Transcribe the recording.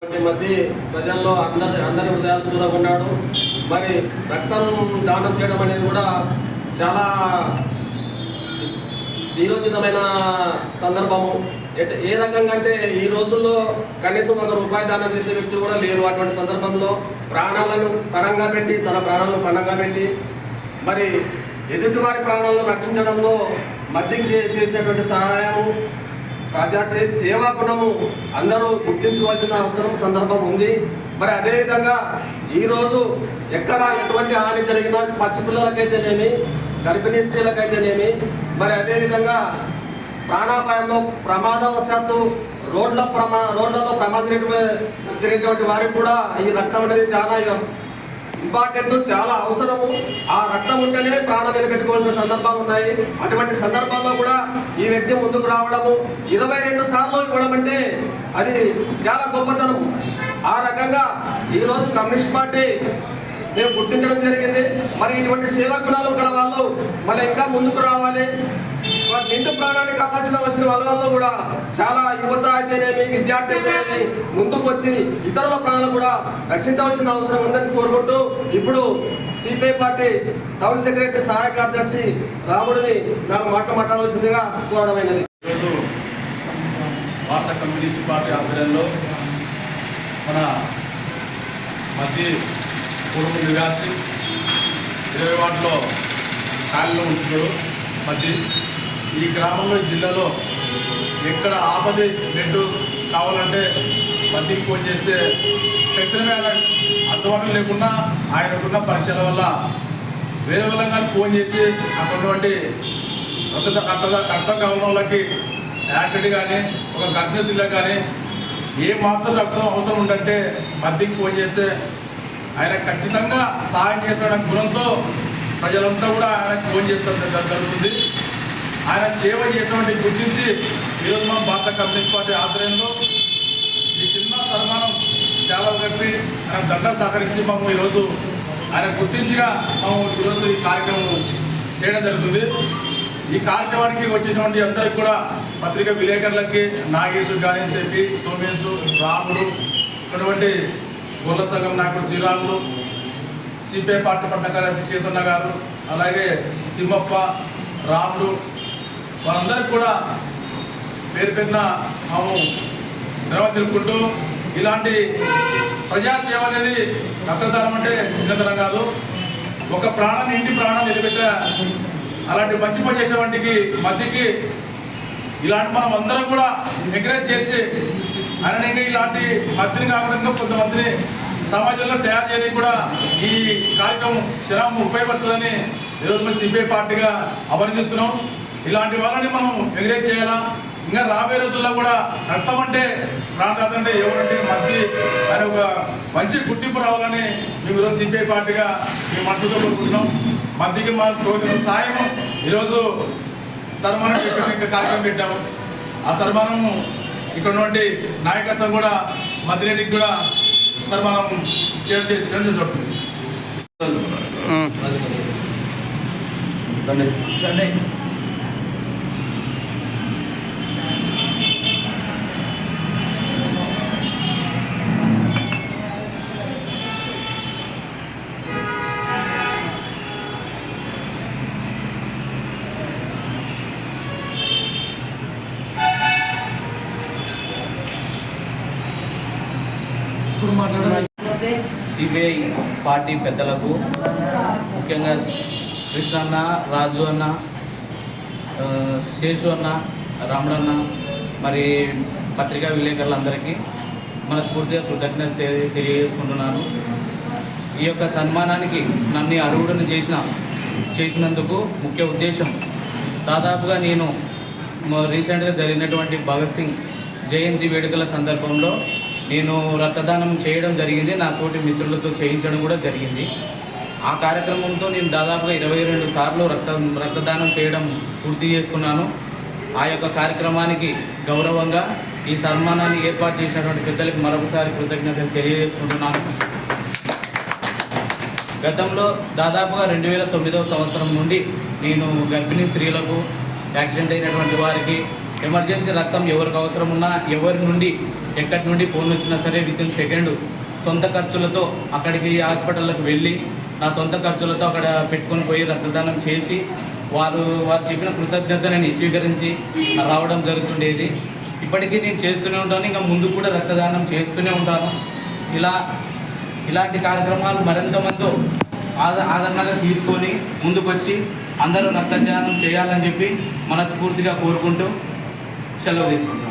మధ్య ప్రజల్లో అందరి హృదయాలు చూడకున్నాడు. మరి రక్తం దానం చేయడం అనేది కూడా చాలా వీరోచితమైన సందర్భము. ఏ రకంగా అంటే ఈ రోజుల్లో కనీసం ₹1 దానం చేసే వ్యక్తులు కూడా లేరు. అటువంటి సందర్భంలో ప్రాణాలను పరంగా పెట్టి తన ప్రాణాలను పరంగా పెట్టి మరి ఎదుటివారి ప్రాణాలను రక్షించడంలో మధ్యకి చేసినటువంటి సహాయము ప్రజాసే సేవా గుణము అందరూ గుర్తించుకోవాల్సిన అవసరం సందర్భం ఉంది. మరి అదేవిధంగా ఈరోజు ఎక్కడ ఎటువంటి హాని జరిగినా పసిపిల్లలకైతేనేమి గర్భిణీ స్త్రీలకైతేనేమి మరి అదేవిధంగా ప్రాణాపాయంలో ప్రమాదవశాత్తు రోడ్లలో ప్రమాదం జరిగినటువంటి వారికి కూడా ఈ రక్తం అనేది చాలా ఇంపార్టెంట్, చాలా అవసరము. ఆ రక్తం ఉంటేనే ప్రాణం నిలబెట్టుకోవాల్సిన సందర్భాలు ఉన్నాయి. అటువంటి సందర్భాల్లో కూడా ఈ వ్యక్తి ముందుకు రావడము 22 సార్లు ఇవ్వడం అంటే అది చాలా గొప్పతనం. ఆ రకంగా ఈరోజు కమ్యూనిస్ట్ పార్టీ మేము గుర్తించడం జరిగింది. మరి ఇటువంటి సేవా గుణాలు గల వాళ్ళు మళ్ళీ ఇంకా ముందుకు రావాలి. నిండు ప్రాణాన్ని కాపాల్సిన వాళ్ళలో కూడా చాలా యువత అయితేనేమి విద్యార్థి అయితేనేమి ముందుకు వచ్చి ఇతరుల ప్రాణాలను కూడా రక్షించవలసిన అవసరం ఉందని కోరుకుంటూ ఇప్పుడు సిపిఐ పార్టీ టౌన్ సెక్రటరీ సహాయ కార్యదర్శి రాముడిని నాకు మాట్లాడవలసిందిగా కోరడమైనది. ఈరోజు భారత కమ్యూనిస్ట్ పార్టీ ఆధ్వర్యంలో మన మధ్య కుటుంబ నివాసి 20 వార్డులో ఖాళీలో ఉంటున్నాడు. మధ్య ఈ గ్రామంలో జిల్లాలో ఎక్కడ ఆపద బెడ్ కావాలంటే మధ్యకి ఫోన్ చేస్తే తక్షణమే అందుబాటులో లేకుండా ఆయనకున్న పరిచయాల వల్ల వేరే వాళ్ళకి కానీ ఫోన్ చేసి అటువంటి రక్తం కావాల వాళ్ళకి యాసిడ్ కానీ ఒక గర్భిణీ స్త్రీలకు కానీ ఏ మాత్రం రక్తం అవసరం ఉందంటే మధ్యకి ఫోన్ చేస్తే ఆయన ఖచ్చితంగా సహాయం చేస్తాడనే గుణంతో ప్రజలంతా కూడా ఆయనకు ఫోన్ చేస్తూ జరుగుతుంది. ఆయన సేవ చేసినటువంటి గుర్తించి ఈరోజు మనం భారత కమ్యూనిస్ట్ పార్టీ ఆధ్వర్యంలో ఈ చిన్న సన్మానం చాలా కలిపి ఆయన దండ సహకరించి మేము ఈరోజు ఆయన గుర్తించిగా మేము ఈరోజు ఈ కార్యక్రమం చేయడం జరుగుతుంది. ఈ కార్యక్రమానికి వచ్చేసినటువంటి అందరికీ కూడా పత్రికా విలేకరులకి నాగేశ్వర్ కానీ చెప్పి సోమేశ్ రాముడు ఇటువంటి గొల్ల సంఘం నాయకుడు శ్రీరాములు సిపిఐ పార్టీ పట్టణ కార్యదర్శి శేషన్న గారు అలాగే తిమ్మప్ప రాముడు వాళ్ళందరికీ కూడా పేరు పెట్టిన మేము ధన్యవాదాలు తెలుపుకుంటూ ఇలాంటి ప్రజాసేవ అనేది రక్తదానం అంటే చిన్నతనం కాదు. ఒక ప్రాణాన్ని ఇంటి ప్రాణాన్ని నిలబెట్టే అలాంటి మంచి పని చేసే వాటికి మధ్యకి ఇలాంటి మనం అందరం కూడా ఎంకరేజ్ చేసి అననీయంగా ఇలాంటి మధ్యని కాకుండా కొంతమందిని సమాజంలో తయారు చేయడానికి కూడా ఈ కార్యక్రమం శ్రమ ఉపయోగపడుతుందని ఈరోజు మేము సిపిఐ పార్టీగా అభినందిస్తున్నాం. ఇలాంటి వాళ్ళని మనం ఎంకరేజ్ చేయాలా. ఇంకా రాబోయే రోజుల్లో కూడా రక్తం అంటే ప్రాంతాలు అంటే ఎవరంటే మధ్య అని ఒక మంచి గుర్తింపు రావాలని మేము ఈరోజు సిపిఐ పార్టీగా మేము మనసుతో కోరుకుంటున్నాం. మధ్యకి మా తోచిన సాయం ఈరోజు సన్మానం ఇంకా కార్యక్రమం పెట్టాము. ఆ సన్మానము ఇక్కడ ఉన్నటువంటి నాయకత్వం కూడా మధ్యరెడ్డికి కూడా సన్మానం చేయడం జరుగుతుంది. సిపిఐ పార్టీ పెద్దలకు ముఖ్యంగా కృష్ణన్న, రాజు అన్న, శేషు అన్న, రాముడన్న మరి పత్రికా విలేకరులందరికీ మనస్ఫూర్తిగా కృతజ్ఞత తెలియజేసుకుంటున్నాను. ఈ యొక్క సన్మానానికి నన్ను అర్హుడిని చేసినందుకు ముఖ్య ఉద్దేశం దాదాపుగా నేను రీసెంట్గా జరిగినటువంటి భగత్ సింగ్ జయంతి వేడుకల సందర్భంలో నేను రక్తదానం చేయడం జరిగింది. నా తోటి మిత్రులతో చేయించడం కూడా జరిగింది. ఆ కార్యక్రమంతో నేను దాదాపుగా 22 సార్లు రక్తదానం చేయడం పూర్తి చేసుకున్నాను. ఆ యొక్క కార్యక్రమానికి గౌరవంగా ఈ సన్మానాన్ని ఏర్పాటు చేసినటువంటి పెద్దలకు మరొకసారి కృతజ్ఞతలు తెలియజేసుకుంటున్నాను. గతంలో దాదాపుగా 2009వ సంవత్సరం నుండి నేను గర్భిణీ స్త్రీలకు, యాక్సిడెంట్ అయినటువంటి వారికి, ఎమర్జెన్సీ రక్తం ఎవరికి అవసరం ఉన్నా, ఎవరి నుండి ఎక్కడి నుండి ఫోన్ వచ్చినా సరే వితిన్ సెకండ్ సొంత ఖర్చులతో అక్కడికి హాస్పిటల్కి వెళ్ళి నా సొంత ఖర్చులతో అక్కడ పెట్టుకొని పోయి రక్తదానం చేసి వారు చెప్పిన కృతజ్ఞతని స్వీకరించి రావడం జరుగుతుండేది. ఇప్పటికీ నేను చేస్తూనే ఉంటాను, ఇంకా ముందు కూడా రక్తదానం చేస్తూనే ఉంటాను. ఇలాంటి కార్యక్రమాలు మరింతమంది ఆదరణగా తీసుకొని ముందుకొచ్చి అందరూ రక్తదానం చేయాలని చెప్పి మనస్ఫూర్తిగా కోరుకుంటూ సెలవు తీసుకుంటాం.